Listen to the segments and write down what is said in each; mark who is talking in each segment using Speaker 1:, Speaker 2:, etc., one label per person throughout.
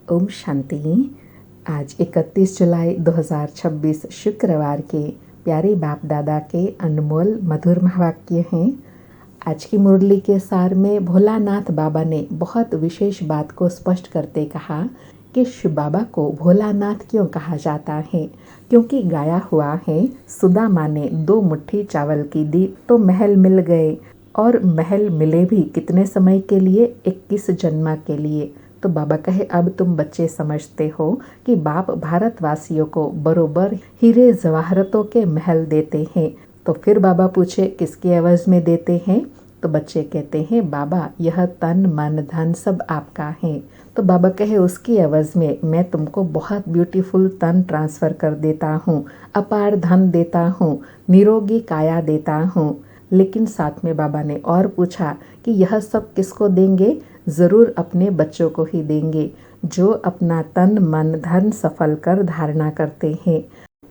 Speaker 1: ओम शांति। आज 31 जुलाई 2026 शुक्रवार के प्यारे बाप दादा के अनमोल मधुर महावाक्य हैं। आज की मुरली के सार में भोलानाथ बाबा ने बहुत विशेष बात को स्पष्ट करते कहा कि शिव बाबा को भोलानाथ क्यों कहा जाता है, क्योंकि गाया हुआ है, सुदामा ने 2 मुट्ठी चावल की दी तो महल मिल गए, और महल मिले भी कितने समय के लिए, 21 जन्म के लिए। तो बाबा कहे, अब तुम बच्चे समझते हो कि बाप भारतवासियों को बरोबर हीरे जवाहरतों के महल देते हैं। तो फिर बाबा पूछे, किसके एवज में देते हैं? तो बच्चे कहते हैं, बाबा यह तन मन धन सब आपका है। तो बाबा कहे, उसकी एवज में मैं तुमको बहुत ब्यूटीफुल तन ट्रांसफ़र कर देता हूँ, अपार धन देता हूँ, निरोगी काया देता हूँ। लेकिन साथ में बाबा ने और पूछा कि यह सब किसको देंगे? ज़रूर अपने बच्चों को ही देंगे, जो अपना तन मन धन सफल कर धारणा करते हैं।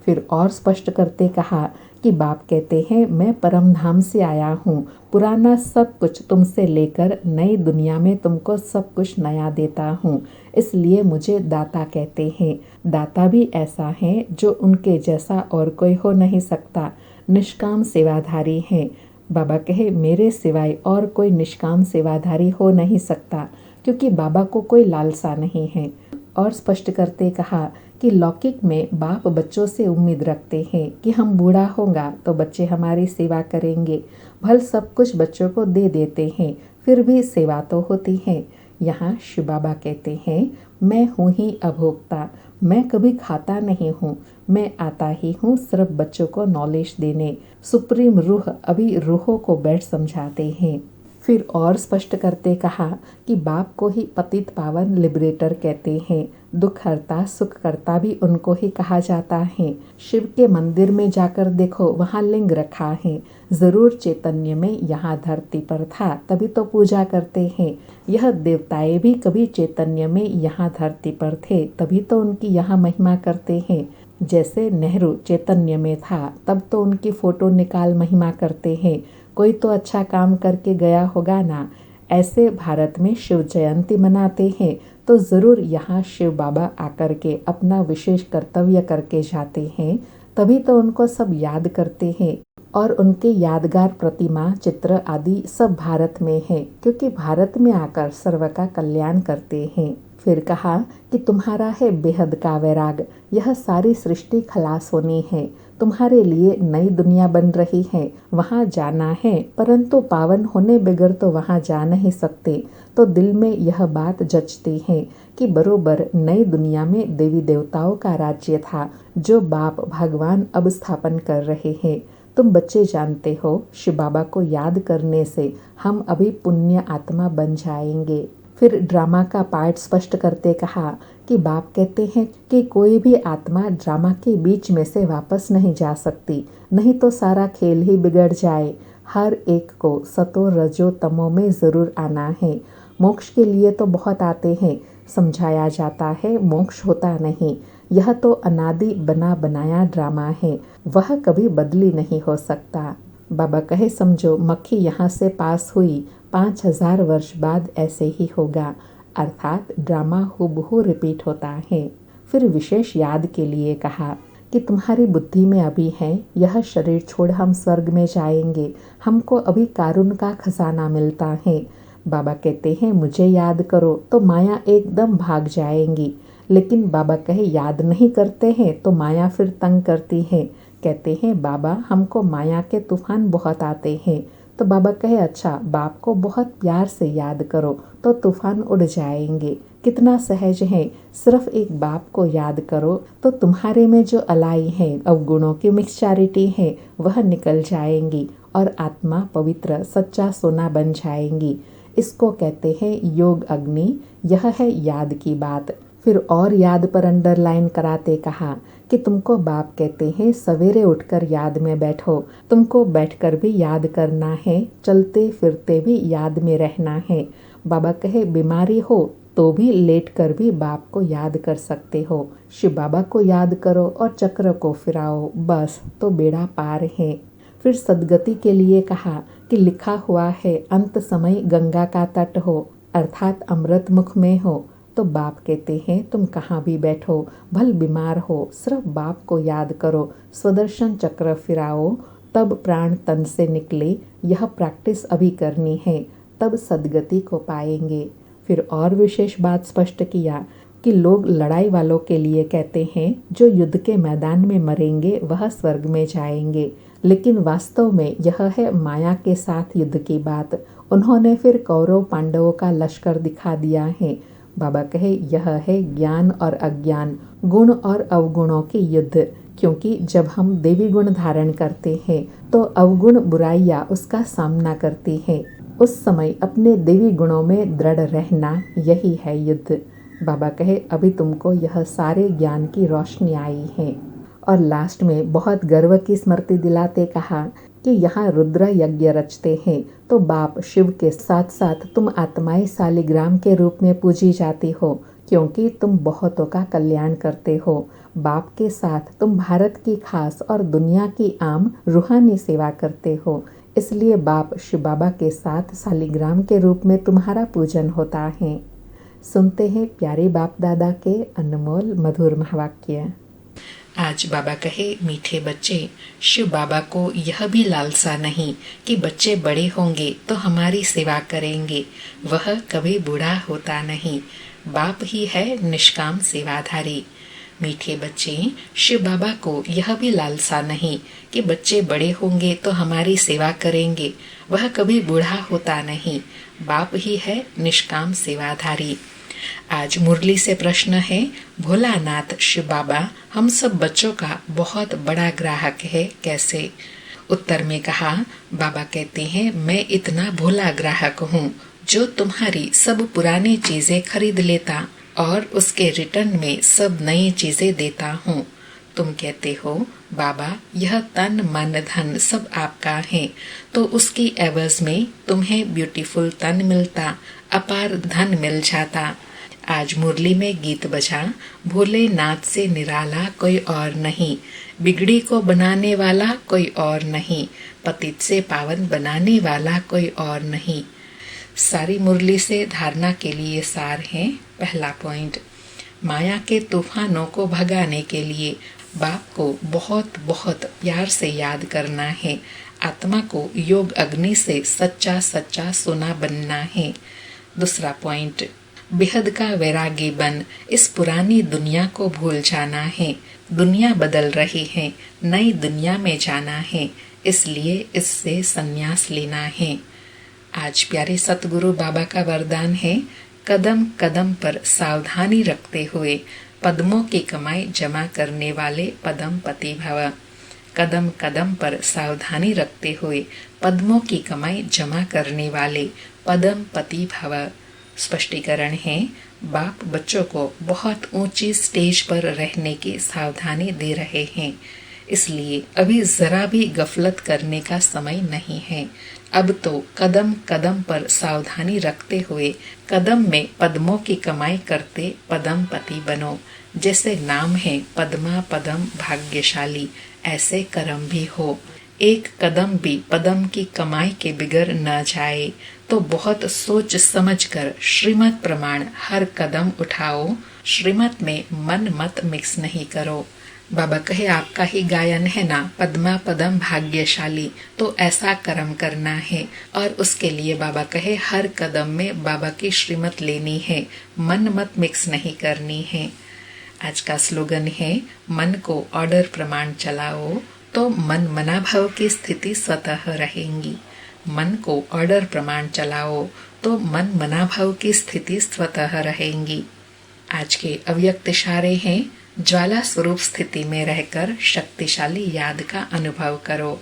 Speaker 1: फिर और स्पष्ट करते कहा कि बाप कहते हैं, मैं परम धाम से आया हूँ, पुराना सब कुछ तुमसे लेकर नई दुनिया में तुमको सब कुछ नया देता हूँ, इसलिए मुझे दाता कहते हैं। दाता भी ऐसा है जो उनके जैसा और कोई हो नहीं सकता, निष्काम सेवाधारी हैं। बाबा कहे, मेरे सिवाय और कोई निष्काम सेवाधारी हो नहीं सकता, क्योंकि बाबा को कोई लालसा नहीं है। और स्पष्ट करते कहा कि लौकिक में बाप बच्चों से उम्मीद रखते हैं कि हम बूढ़ा होगा तो बच्चे हमारी सेवा करेंगे। भल सब कुछ बच्चों को दे देते हैं, फिर भी सेवा तो होती है। यहाँ शिव बाबा कहते हैं, मैं हूँ ही अभोक्ता, मैं कभी खाता नहीं हूँ, मैं आता ही हूँ सिर्फ बच्चों को नॉलेज देने। सुप्रीम रूह अभी रूहों को बैठ समझाते हैं। फिर और स्पष्ट करते कहा कि बाप को ही पतित पावन लिबरेटर कहते हैं, दुख हरता सुख करता भी उनको ही कहा जाता है। शिव के मंदिर में जाकर देखो, वहाँ लिंग रखा है, ज़रूर चैतन्य में यहाँ धरती पर था तभी तो पूजा करते हैं। यह देवताएं भी कभी चैतन्य में यहाँ धरती पर थे तभी तो उनकी यहाँ महिमा करते हैं। जैसे नेहरू चैतन्य में था तब तो उनकी फ़ोटो निकाल महिमा करते हैं, कोई तो अच्छा काम करके गया होगा ना। ऐसे भारत में शिव जयंती मनाते हैं तो ज़रूर यहाँ शिव बाबा आकर के अपना विशेष कर्तव्य करके जाते हैं, तभी तो उनको सब याद करते हैं। और उनके यादगार प्रतिमा चित्र आदि सब भारत में है, क्योंकि भारत में आकर सर्व का कल्याण करते हैं। फिर कहा कि तुम्हारा है बेहद का वैराग, यह सारी सृष्टि खलास होनी है, तुम्हारे लिए नई दुनिया बन रही है, वहाँ जाना है, परंतु पावन होने बगैर तो वहाँ जा नहीं सकते। तो दिल में यह बात जचती है कि बरोबर नई दुनिया में देवी देवताओं का राज्य था, जो बाप भगवान अब स्थापन कर रहे हैं। तुम बच्चे जानते हो, शिव बाबा को याद करने से हम अभी पुण्य आत्मा बन जाएंगे। फिर ड्रामा का पार्ट स्पष्ट करते कहा कि बाप कहते हैं कि कोई भी आत्मा ड्रामा के बीच में से वापस नहीं जा सकती, नहीं तो सारा खेल ही बिगड़ जाए। हर एक को सतो रजो तमो में ज़रूर आना है। मोक्ष के लिए तो बहुत आते हैं, समझाया जाता है मोक्ष होता नहीं, यह तो अनादि बना बनाया ड्रामा है, वह कभी बदली नहीं हो सकता। बाबा कहे, समझो मक्खी यहाँ से पास हुई, 5000 वर्ष बाद ऐसे ही होगा, अर्थात ड्रामा हूबहू रिपीट होता है। फिर विशेष याद के लिए कहा कि तुम्हारी बुद्धि में अभी है, यह शरीर छोड़ हम स्वर्ग में जाएंगे, हमको अभी कारुण का खजाना मिलता है। बाबा कहते हैं, मुझे याद करो तो माया एकदम भाग जाएंगी। लेकिन बाबा कहे, याद नहीं करते हैं तो माया फिर तंग करती है। कहते हैं, बाबा हमको माया के तूफान बहुत आते हैं। तो बाबा कहे, अच्छा बाप को बहुत प्यार से याद करो तो तूफान उड़ जाएंगे। कितना सहज है, सिर्फ एक बाप को याद करो तो तुम्हारे में जो अलाई है, अवगुणों की मिक्सचरिटी है, वह निकल जाएंगी और आत्मा पवित्र सच्चा सोना बन जाएंगी। इसको कहते हैं योग अग्नि, यह है याद की बात। फिर और याद पर अंडरलाइन कराते कहा कि तुमको बाप कहते हैं, सवेरे उठकर याद में बैठो, तुमको बैठकर भी याद करना है, चलते फिरते भी याद में रहना है। बाबा कहे, बीमारी हो तो भी लेट कर भी बाप को याद कर सकते हो, शिव बाबा को याद करो और चक्र को फिराओ, बस तो बेड़ा पार है। फिर सदगति के लिए कहा कि लिखा हुआ है, अंत समय गंगा का तट हो, अर्थात अमृत मुख में हो, तो बाप कहते हैं तुम कहाँ भी बैठो, भल बीमार हो, सिर्फ बाप को याद करो, स्वदर्शन चक्र फिराओ, तब प्राण तन से निकले। यह प्रैक्टिस अभी करनी है, तब सद्गति को पाएंगे। फिर और विशेष बात स्पष्ट किया कि लोग लड़ाई वालों के लिए कहते हैं जो युद्ध के मैदान में मरेंगे वह स्वर्ग में जाएंगे, लेकिन वास्तव में यह है माया के साथ युद्ध की बात। उन्होंने फिर कौरव पांडवों का लश्कर दिखा दिया है। बाबा कहे यह है ज्ञान और अज्ञान, गुण और अवगुणों की युद्ध, क्योंकि जब हम देवी गुण धारण करते हैं तो अवगुण बुराइयां उसका सामना करती हैं। उस समय अपने देवी गुणों में दृढ़ रहना, यही है युद्ध। बाबा कहे अभी तुमको यह सारे ज्ञान की रोशनी आई है। और लास्ट में बहुत गर्व की स्मृति दिलाते कहा कि यहाँ रुद्र यज्ञ रचते हैं तो बाप शिव के साथ साथ तुम आत्माएं सालिग्राम के रूप में पूजी जाती हो, क्योंकि तुम बहुतों का कल्याण करते हो। बाप के साथ तुम भारत की खास और दुनिया की आम रूहानी सेवा करते हो, इसलिए बाप शिव बाबा के साथ सालिग्राम के रूप में तुम्हारा पूजन होता है। सुनते हैं प्यारे बाप दादा के अनमोल मधुर महावाक्य।
Speaker 2: आज बाबा कहे मीठे बच्चे, शिव बाबा को यह भी लालसा नहीं कि बच्चे बड़े होंगे तो हमारी सेवा करेंगे। वह कभी बूढ़ा होता नहीं, बाप ही है निष्काम सेवाधारी। मीठे बच्चे, शिव बाबा को यह भी लालसा नहीं कि बच्चे बड़े होंगे तो हमारी सेवा करेंगे। वह कभी बूढ़ा होता नहीं, बाप ही है निष्काम सेवाधारी। आज मुरली से प्रश्न है, भोलानाथ शिव बाबा हम सब बच्चों का बहुत बड़ा ग्राहक है, कैसे? उत्तर में कहा, बाबा कहते हैं मैं इतना भोला ग्राहक हूँ जो तुम्हारी सब पुरानी चीजें खरीद लेता और उसके रिटर्न में सब नई चीजें देता हूँ। तुम कहते हो बाबा यह तन मन धन सब आपका है, तो उसकी एवज में तुम्हें ब्यूटीफुल तन मिलता, अपार धन मिल जाता। आज मुरली में गीत बजा, भोलेनाथ से निराला कोई और नहीं, बिगड़ी को बनाने वाला कोई और नहीं, पतित से पावन बनाने वाला कोई और नहीं। सारी मुरली से धारणा के लिए सार है। पहला पॉइंट, माया के तूफानों को भगाने के लिए बाप को बहुत बहुत प्यार से याद करना है। आत्मा को योग अग्नि से सच्चा सच्चा सोना बनना है। दूसरा पॉइंट, बेहद का वैरागी बन इस पुरानी दुनिया को भूल जाना है। दुनिया बदल रही है, नई दुनिया में जाना है, इसलिए इससे संन्यास लेना है। आज प्यारे सतगुरु बाबा का वरदान है, कदम कदम पर सावधानी रखते हुए पद्मों की कमाई जमा करने वाले पदम पति भव। कदम कदम पर सावधानी रखते हुए पद्मों की कमाई जमा करने वाले पदम पति भव। स्पष्टीकरण है, बाप बच्चों को बहुत ऊंची स्टेज पर रहने की सावधानी दे रहे हैं, इसलिए अभी जरा भी गफलत करने का समय नहीं है। अब तो कदम कदम पर सावधानी रखते हुए कदम में पद्मों की कमाई करते पदम पति बनो। जैसे नाम है पद्मा पदम भाग्यशाली, ऐसे कर्म भी हो। एक कदम भी पदम की कमाई के बिगड़ न जाए तो बहुत सोच समझकर श्रीमत प्रमाण हर कदम उठाओ। श्रीमत में मन मत मिक्स नहीं करो। बाबा कहे आपका ही गायन है ना, पद्मा पदम भाग्यशाली, तो ऐसा कर्म करना है। और उसके लिए बाबा कहे हर कदम में बाबा की श्रीमत लेनी है, मन मत मिक्स नहीं करनी है। आज का स्लोगन है, मन को ऑर्डर प्रमाण चलाओ तो मन मनाभाव की स्थिति स्वतः रहेंगी। मन को ऑर्डर प्रमाण चलाओ तो मन मनाभाव की स्थिति स्वतः रहेंगी। आज के अव्यक्त इशारे हैं, ज्वाला स्वरूप स्थिति में रहकर शक्तिशाली याद का अनुभव करो।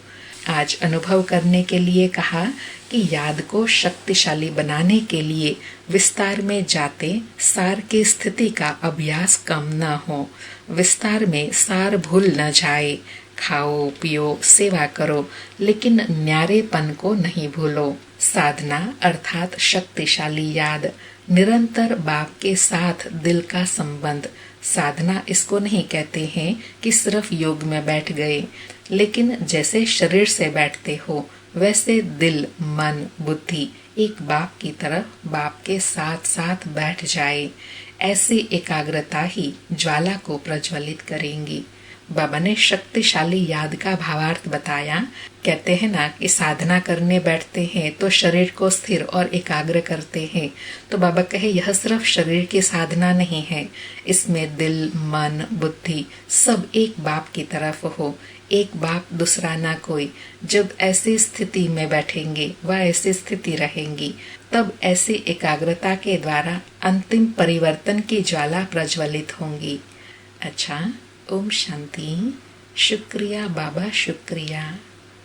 Speaker 2: आज अनुभव करने के लिए कहा कि याद को शक्तिशाली बनाने के लिए विस्तार में जाते सार की स्थिति का अभ्यास कम न हो। विस्तार में सार भूल न जाए। खाओ पियो सेवा करो, लेकिन न्यारेपन को नहीं भूलो। साधना अर्थात शक्तिशाली याद, निरंतर बाप के साथ दिल का संबंध। साधना इसको नहीं कहते हैं कि सिर्फ योग में बैठ गए, लेकिन जैसे शरीर से बैठते हो वैसे दिल मन बुद्धि एक बाप की तरह बाप के साथ साथ बैठ जाए। ऐसी एकाग्रता ही ज्वाला को प्रज्वलित करेंगी। बाबा ने शक्तिशाली याद का भावार्थ बताया। कहते हैं ना कि साधना करने बैठते हैं तो शरीर को स्थिर और एकाग्र करते हैं। तो बाबा कहे यह सिर्फ शरीर की साधना नहीं है, इसमें दिल, मन, बुद्धि सब एक बाप की तरफ हो, एक बाप दूसरा ना कोई। जब ऐसी स्थिति में बैठेंगे व ऐसी स्थिति रहेंगी, तब ऐसी एकाग्रता के द्वारा अंतिम परिवर्तन की ज्वाला प्रज्वलित होंगी। अच्छा, ओम शांति। शुक्रिया बाबा, शुक्रिया।